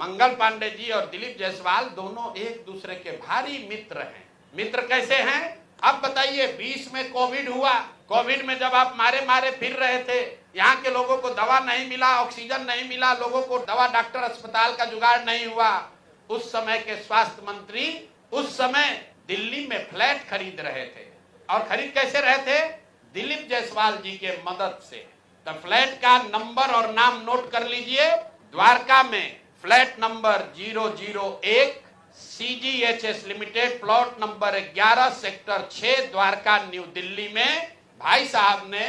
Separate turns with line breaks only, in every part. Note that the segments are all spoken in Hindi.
मंगल पांडे जी और दिलीप जायसवाल दोनों एक दूसरे के भारी मित्र हैं। मित्र कैसे हैं? अब बताइए, 20 में कोविड हुआ। कोविड में जब आप मारे मारे फिर रहे थे, यहाँ के लोगों को दवा नहीं मिला, ऑक्सीजन नहीं मिला, लोगों को दवा डॉक्टर अस्पताल का जुगाड़ नहीं हुआ, उस समय के स्वास्थ्य मंत्री उस समय दिल्ली में फ्लैट खरीद रहे थे। और खरीद कैसे रहे थे? दिलीप जायसवाल जी के मदद से। तो फ्लैट का नंबर और नाम नोट कर लीजिए। द्वारका में flat number 001 CGHS limited, plot number 11 sector 6 Dwarka new Delhi में भाई साहब ने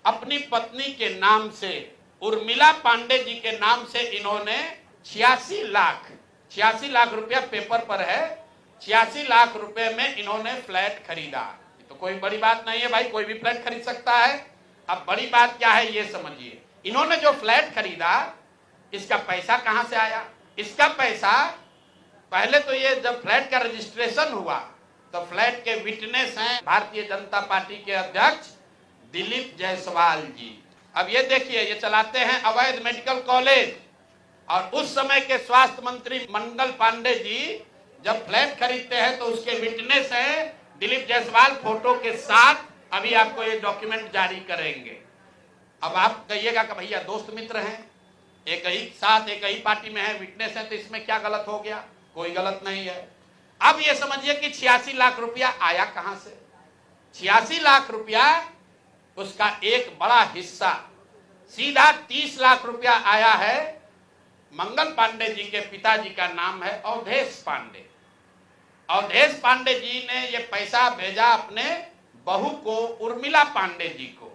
अपनी पत्नी के नाम से, उर्मिला पांडे जी के नाम से, इन्होंने 86 लाख रुपया पेपर पर है, 86 लाख रुपए में इन्होंने फ्लैट खरीदा। तो कोई बड़ी बात नहीं है भाई, कोई भी फ्लैट खरीद सकता है। अब बड़ी बात क्या है ये समझिए। इन्होंने जो फ्लैट खरीदा, इसका पैसा कहां से आया? इसका पैसा पहले तो ये जब फ्लैट का रजिस्ट्रेशन हुआ तो फ्लैट के विटनेस हैं भारतीय जनता पार्टी के अध्यक्ष दिलीप जायसवाल जी। अब ये देखिए, ये चलाते हैं अवैध मेडिकल कॉलेज, और उस समय के स्वास्थ्य मंत्री मंगल पांडे जी जब फ्लैट खरीदते हैं तो उसके विटनेस हैं दिलीप जायसवाल फोटो के साथ। अभी आपको ये डॉक्यूमेंट जारी करेंगे। अब आप कहिएगा कि भैया दोस्त मित्र हैं, एक ही साथ एक ही पार्टी में है, विटनेस है, तो इसमें क्या गलत हो गया? कोई गलत नहीं है। अब ये समझिए कि 86 लाख रुपया आया कहां से? 86 लाख रुपया, उसका एक बड़ा हिस्सा सीधा 30 लाख रुपया आया है। मंगल पांडे जी के पिताजी का नाम है अवधेश पांडे। अवधेश पांडे जी ने ये पैसा भेजा अपने बहू को, उर्मिला पांडे जी को।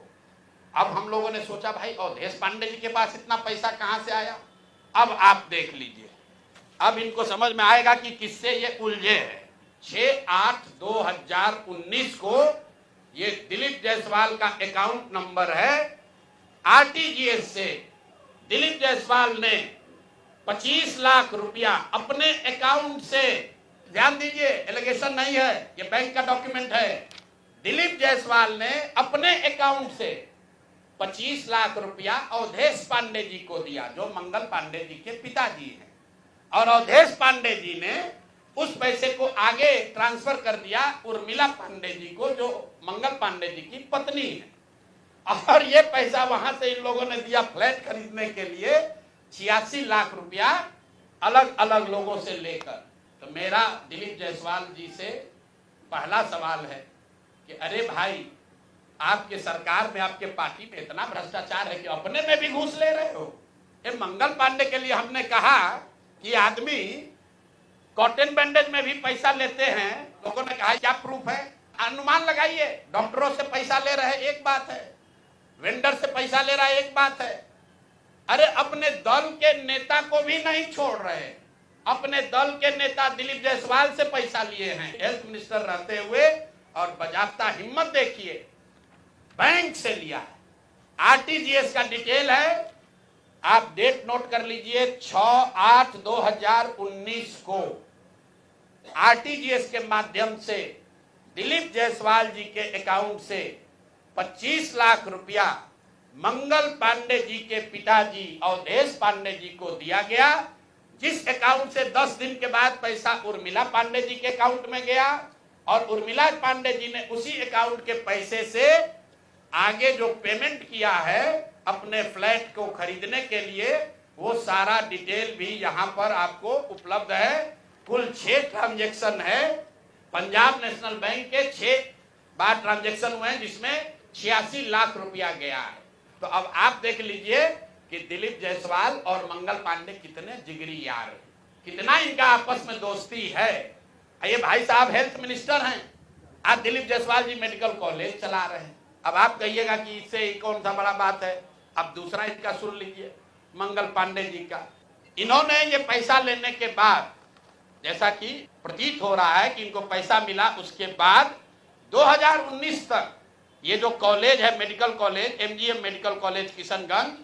अब हम लोगों ने सोचा भाई अवधेश पांडे जी के पास इतना पैसा कहां से आया? अब आप देख लीजिए, अब इनको समझ में आएगा कि किससे ये उलझे हैं। 6/8/2019 को ये दिलीप जायसवाल का अकाउंट नंबर है। RTGS से दिलीप जायसवाल ने 25 लाख रुपया अपने अकाउंट से, ध्यान दीजिए एलिगेशन नहीं है, ये बैंक का डॉक्यूमेंट है। दिलीप जायसवाल ने अपने अकाउंट से 25 लाख रुपया अवधेश पांडे जी को दिया, जो मंगल पांडे जी के पिताजी हैं। और अवधेश पांडे जी ने उस पैसे को आगे ट्रांसफर कर दिया उर्मिला पांडे जी को, जो मंगल पांडे जी की पत्नी है। और ये पैसा वहां से इन लोगों ने दिया फ्लैट खरीदने के लिए, 86 लाख रुपया अलग अलग लोगों से लेकर। तो मेरा दिलीप जायसवाल जी से पहला सवाल है कि अरे भाई, आपके सरकार में, आपके पार्टी में इतना भ्रष्टाचार है कि अपने में भी घूस ले रहे हो। ये मंगल पांडे के लिए हमने कहा कि आदमी कॉटन बैंडेज में भी पैसा लेते हैं। लोगों ने कहा क्या प्रूफ है? अनुमान लगाइए। डॉक्टरों से पैसा ले रहे एक बात है, वेंडर से पैसा ले रहा है एक बात है। अरे अपने दल के नेता को भी नहीं छोड़ रहे। अपने दल के नेता दिलीप जायसवाल से पैसा लिए हैं हेल्थ मिनिस्टर रहते हुए, और बाजाप्ता हिम्मत देखिए, बैंक से लिया है। RTGS का डिटेल है, आप डेट नोट कर लीजिए। 6/8/2019 को RTGS के माध्यम से दिलीप जायसवाल जी के अकाउंट से 25 लाख रुपया मंगल पांडे जी के पिताजी अवधेश पांडे जी को दिया गया, जिस अकाउंट से 10 दिन के बाद पैसा उर्मिला पांडे जी के अकाउंट में गया। और उर्मिला पांडे जी ने उसी अकाउंट के पैसे से आगे जो पेमेंट किया है अपने फ्लैट को खरीदने के लिए, वो सारा डिटेल भी यहाँ पर आपको उपलब्ध है। कुल 6 ट्रांजैक्शन है। पंजाब नेशनल बैंक के 6 बार ट्रांजैक्शन हुए हैं, जिसमें 86 लाख रुपया गया है। तो अब आप देख लीजिए कि दिलीप जायसवाल और मंगल पांडे कितने जिगरी यार हैं, कितना इनका आपस में दोस्ती है। ये भाई साहब हेल्थ मिनिस्टर हैं, आज दिलीप जायसवाल जी मेडिकल कॉलेज चला रहे हैं। अब आप कहिएगा कि इससे कौन सा बड़ा बात है। अब दूसरा इनका सुन लीजिए, मंगल पांडे जी का। इन्होंने ये पैसा लेने के बाद, जैसा कि प्रतीत हो रहा है कि इनको पैसा मिला, उसके बाद 2019 तक ये जो कॉलेज है medical college, MGM medical college Kishanganj,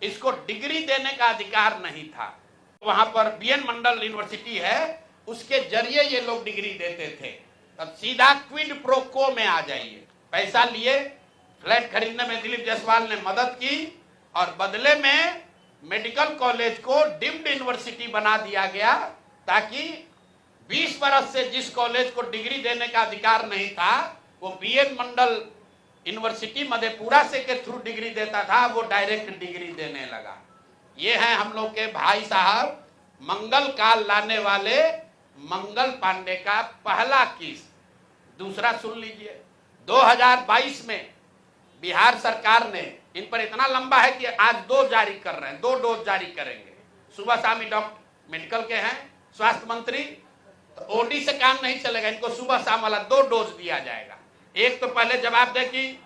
इसको डिग्री देने का अधिकार नहीं था। वहां पर BN मंडल यूनिवर्सिटी है, उसके जरिए ये लोग डिग्री देते थे। तब सीधा क्विड प्रो को में आ जाइए। पैसा लिए, फ्लैट खरीदने में दिलीप जायसवाल ने मदद की, और बदले में मेडिकल कॉलेज को डीम्ड यूनिवर्सिटी बना दिया गया, ताकि 20 बरस से जिस कॉलेज को डिग्री देने का अधिकार नहीं था, वो बीएन मंडल यूनिवर्सिटी मधेपुरा से के थ्रू डिग्री देता था, वो डायरेक्ट डिग्री देने लगा। ये है हम लोग के भाई साहब, मंगल काल लाने वाले मंगल पांडे का पहला केस। दूसरा सुन लीजिए, 2022 में बिहार सरकार ने, इन पर इतना लंबा है कि आज 2 जारी कर रहे हैं, 2 डोज जारी करेंगे। सुबह शाम डॉक्टर मेडिकल के हैं, स्वास्थ्य मंत्री, तो ओडी से काम नहीं चलेगा, इनको सुबह शाम वाला 2 डोज दिया जाएगा। एक तो पहले जवाब दे कि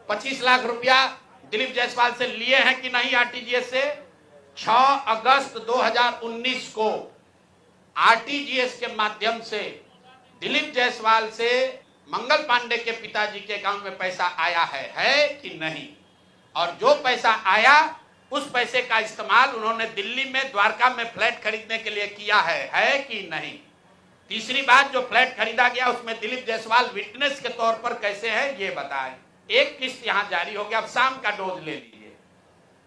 25 लाख रुपया दिलीप जायसवाल से लिए हैं कि नहीं आरटीजीएस से। 6 अगस्त 2019 को आरटीजीएस के माध्यम से दिलीप जायसवाल से मंगल पांडे के पिताजी के अकाउंट में पैसा आया है कि नहीं, और जो पैसा आया उस पैसे का इस्तेमाल उन्होंने दिल्ली में द्वारका में फ्लैट खरीदने के लिए किया है कि नहीं। तीसरी बात, जो फ्लैट खरीदा गया उसमें दिलीप जायसवाल विटनेस के तौर पर कैसे है ये बताएं। एक किस्त यहां जारी हो गया, अब शाम का डोज ले लीजिए।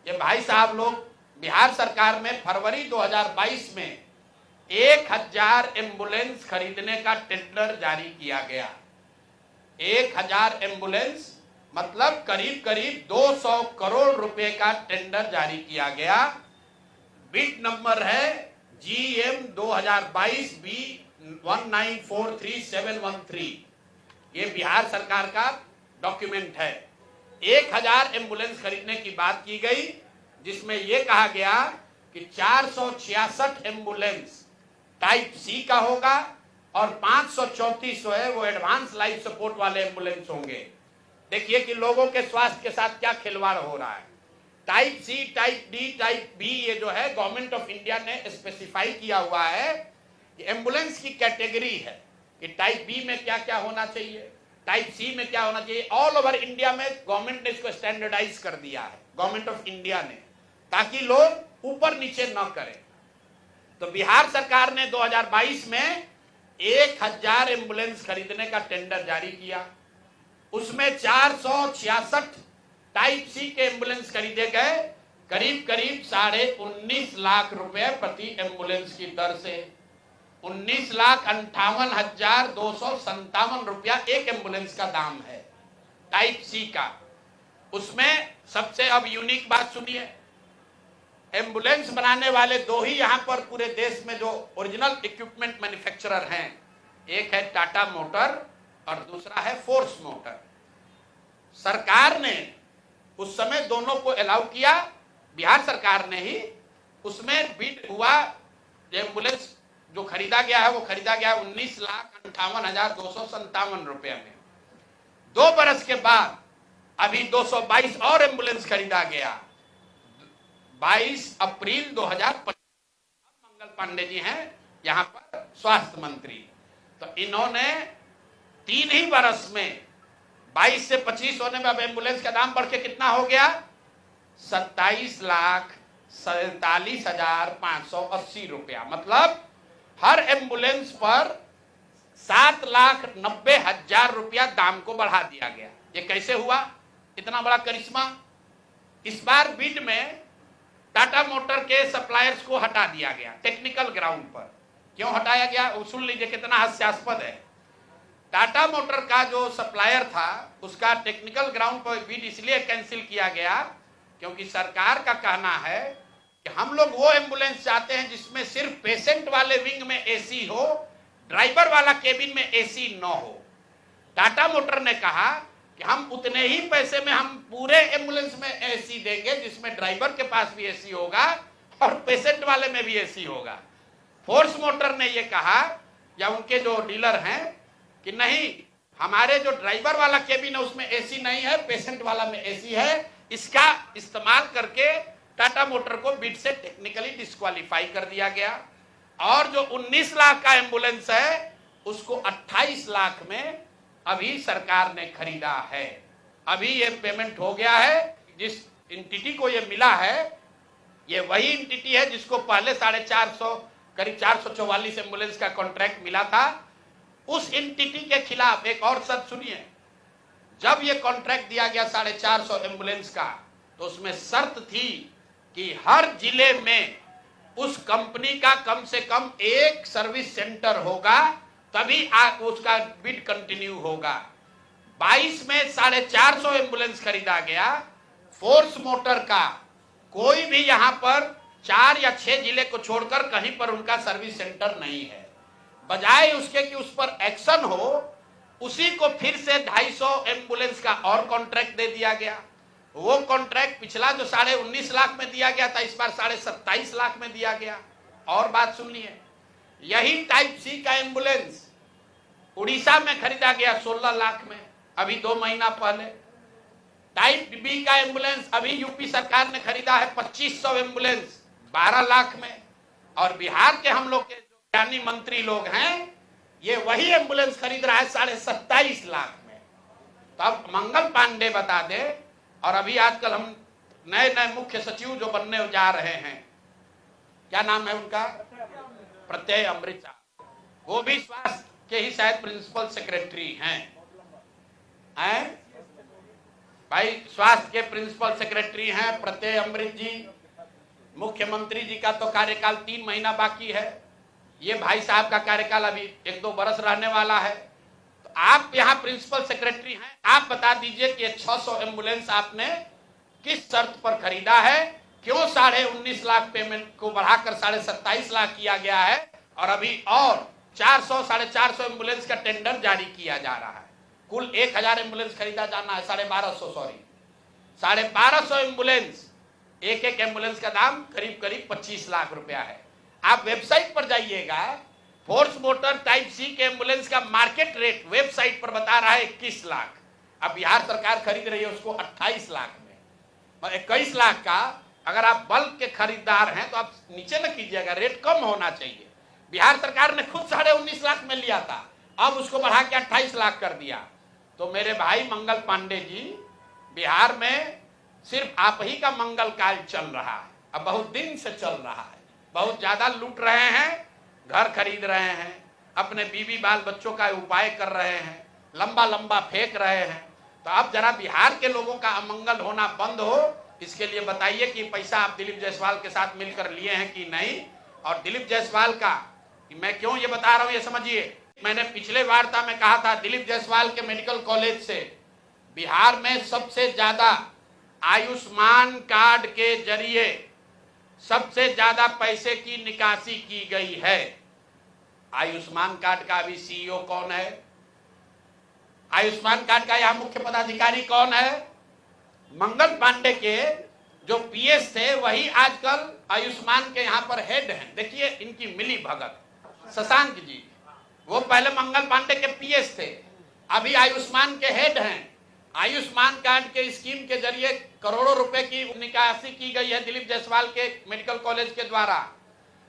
ये भाई साहब लोग, बिहार सरकार में फरवरी 2022 में 1000 एम्बुलेंस खरीदने का टेंडर जारी किया गया। 1000 एम्बुलेंस मतलब करीब करीब 200 करोड़ रुपए का टेंडर जारी किया गया। बिड नंबर है GM 2022 B 1943713। ये बिहार सरकार का डॉक्यूमेंट है। 1000 एम्बुलेंस खरीदने की बात की गई, जिसमें यह कहा गया कि 466 एम्बुलेंस टाइप सी का होगा और 534 है वो एडवांस लाइफ सपोर्ट वाले एम्बुलेंस होंगे। देखिए कि लोगों के स्वास्थ्य के साथ क्या खिलवाड़ हो रहा है। Type C, type D, type B, ये जो है गवर्नमेंट ऑफ इंडिया ने स्पेसिफाई किया हुआ है कि एम्बुलेंस की कैटेगरी है कि टाइप बी में क्या क्या होना चाहिए, टाइप सी में क्या होना चाहिए। ऑल ओवर इंडिया में गवर्नमेंट ने इसको स्टैंडर्डाइज कर दिया है, गवर्नमेंट ऑफ इंडिया ने, ताकि लोग ऊपर नीचे न करें। तो बिहार सरकार ने 2022 में 1000 एम्बुलेंस खरीदने का टेंडर जारी किया। उसमें 466 टाइप सी के एम्बुलेंस खरीदे गए, करीब करीब 19.5 लाख रुपए प्रति एम्बुलेंस की दर से। 19,58,257 रुपया एक एम्बुलेंस का दाम है टाइप सी का। उसमें सबसे अब यूनिक बात सुनिए, एम्बुलेंस बनाने वाले 2 ही यहां पर पूरे देश में जो ओरिजिनल इक्विपमेंट मैन्युफैक्चरर हैं, एक है टाटा मोटर और दूसरा है फोर्स मोटर। सरकार ने उस समय दोनों को अलाउ किया, बिहार सरकार ने ही। उसमें बिड हुआ, एम्बुलेंस जो खरीदा गया है वो खरीदा गया 19,58,257 रुपए में। 2 बरस के बाद अभी 222 और एम्बुलेंस खरीदा गया। 22 अप्रैल 2025 मंगल पांडे जी हैं यहां पर स्वास्थ्य मंत्री। तो इन्होंने 3 ही बरस में 22 से 25 होने में अब एम्बुलेंस का दाम बढ़ के कितना हो गया, 27,47,580 रुपया। मतलब हर एम्बुलेंस पर 7,90,000 रुपया दाम को बढ़ा दिया गया। ये कैसे हुआ, इतना बड़ा करिश्मा। इस बार बिड में टाटा मोटर के सप्लायर्स को हटा दिया गया टेक्निकल ग्राउंड पर। क्यों हटाया गया वो सुन लीजिए, कितना हास्यास्पद है। टाटा मोटर का जो सप्लायर था उसका टेक्निकल ग्राउंड पर बिड इसलिए कैंसिल किया गया क्योंकि सरकार का कहना है कि हम लोग वो एम्बुलेंस चाहते हैं जिसमें सिर्फ पेशेंट वाले विंग में एसी हो, ड्राइवर वाला केबिन में एसी न हो। टाटा मोटर ने कहा कि हम उतने ही पैसे में हम पूरे एम्बुलेंस में एसी देंगे जिसमें ड्राइवर के पास भी एसी होगा और पेशेंट वाले में भी एसी होगा। फोर्स मोटर ने ये कहा, या उनके जो डीलर हैं, कि नहीं, हमारे जो ड्राइवर वाला केबिन है उसमें एसी नहीं है, पेशेंट वाला में एसी है। इसका इस्तेमाल करके टाटा मोटर को बिड से टेक्निकली डिस्क्वालीफाई कर दिया गया। और जो 19 लाख का एम्बुलेंस है उसको 28 लाख में अभी सरकार ने खरीदा है। अभी ये पेमेंट हो गया है। जिस एंटिटी को ये मिला है, ये वही एंटिटी है जिसको पहले 450 करीब 444 एम्बुलेंस का कॉन्ट्रैक्ट मिला था। उस एंटिटी के खिलाफ एक और शर्त सुनिए, जब ये कॉन्ट्रैक्ट दिया गया 450 एम्बुलेंस का, तो उसमें शर्त थी कि हर जिले में उस कंपनी का कम से कम एक सर्विस सेंटर होगा, तभी उसका बिड कंटिन्यू होगा। 22 में 450 एम्बुलेंस खरीदा गया। फोर्स मोटर का कोई भी यहां पर 4 या 6 जिले को छोड़कर कहीं पर उनका सर्विस सेंटर नहीं है। बजाय उसके कि उस पर एक्शन हो, उसी को फिर से 250 एम्बुलेंस का और कॉन्ट्रैक्ट दे दिया गया। वो कॉन्ट्रैक्ट पिछला जो 19.5 लाख में दिया गया था, इस बार 27.5 लाख में दिया गया। और बात सुनिए, यही टाइप सी का एम्बुलेंस उड़ीसा में खरीदा गया 16 लाख में, अभी 2 महीना पहले। टाइप बी का एम्बुलेंस अभी यूपी सरकार ने खरीदा है 2500 एम्बुलेंस 12 लाख में। और बिहार के हम लोग के जो ज्ञानी मंत्री लोग हैं, ये वही एम्बुलेंस खरीद रहा है 27.5 लाख में। तो अब मंगल पांडे बता दे। और अभी आजकल हम नए मुख्य सचिव जो बनने जा रहे हैं, क्या नाम है उनका, प्रत्यय अमृत साहब, वो भी स्वास्थ्य के ही शायद प्रिंसिपल सेक्रेटरी हैं। भाई स्वास्थ्य के प्रिंसिपल सेक्रेटरी हैं प्रत्यय अमृत जी। मुख्यमंत्री जी का तो कार्यकाल 3 महीना बाकी है। ये भाई साहब का कार्यकाल अभी 1-2 बरस रहने वाला है। तो आप यहाँ प्रिंसिपल सेक्रेटरी हैं, आप बता दीजिए कि 600 एम्बुलेंस आपने किस शर्त पर खरीदा है, क्यों 19.5 लाख पेमेंट को बढ़ाकर 27.5 लाख किया गया है, और अभी और 400-450 एम्बुलेंस का टेंडर जारी किया जा रहा है। कुल 1000 एम्बुलेंस खरीदा जाना है, 1250 एम्बुलेंस। एक एम्बुलेंस का दाम करीब 25 लाख रुपया है। आप वेबसाइट पर जाइएगा, फोर्स मोटर टाइप सी के एम्बुलेंस का मार्केट रेट वेबसाइट पर बता रहा है 21 लाख। अब बिहार सरकार खरीद रही है उसको 28 लाख में। और 21 लाख का अगर आप बल्क के खरीदार हैं तो आप नीचे न कीजिएगा, रेट कम होना चाहिए। बिहार सरकार ने खुद 19.5 लाख में लिया था, अब उसको बढ़ा के 28 लाख कर दिया। तो मेरे भाई मंगल पांडे जी, बिहार में सिर्फ आप ही का मंगल काल चल रहा है, अब बहुत दिन से चल रहा है। बहुत ज्यादा लूट रहे हैं, घर खरीद रहे हैं, अपने बीवी बाल बच्चों का उपाय कर रहे हैं, लंबा फेंक रहे हैं। तो अब जरा बिहार के लोगों का अमंगल होना बंद हो, इसके लिए बताइए कि पैसा आप दिलीप जायसवाल के साथ मिलकर लिए हैं कि नहीं। और दिलीप जायसवाल का मैं क्यों ये बता रहा हूं ये समझिए। मैंने पिछले वार्ता में कहा था, दिलीप जायसवाल के मेडिकल कॉलेज से बिहार में सबसे ज्यादा आयुष्मान कार्ड के जरिए सबसे ज्यादा पैसे की निकासी की गई है। आयुष्मान कार्ड का अभी सीईओ कौन है, आयुष्मान कार्ड का यहां मुख्य पदाधिकारी कौन है? मंगल पांडे के जो पीएस थे वही आजकल आयुष्मान के यहां पर हेड हैं। देखिए इनकी मिली भगत। शशांक जी, वो पहले मंगल पांडे के पीएस थे, अभी आयुष्मान के हेड हैं। आयुष्मान कार्ड के स्कीम के जरिए करोड़ों रुपए की निकासी की गई है दिलीप जायसवाल के मेडिकल कॉलेज के द्वारा।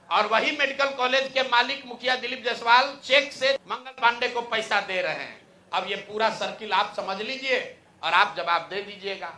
और वही मेडिकल कॉलेज के मालिक मुखिया दिलीप जायसवाल चेक से मंगल पांडे को पैसा दे रहे हैं। अब ये पूरा सर्किल आप समझ लीजिए और आप जवाब दे दीजिएगा।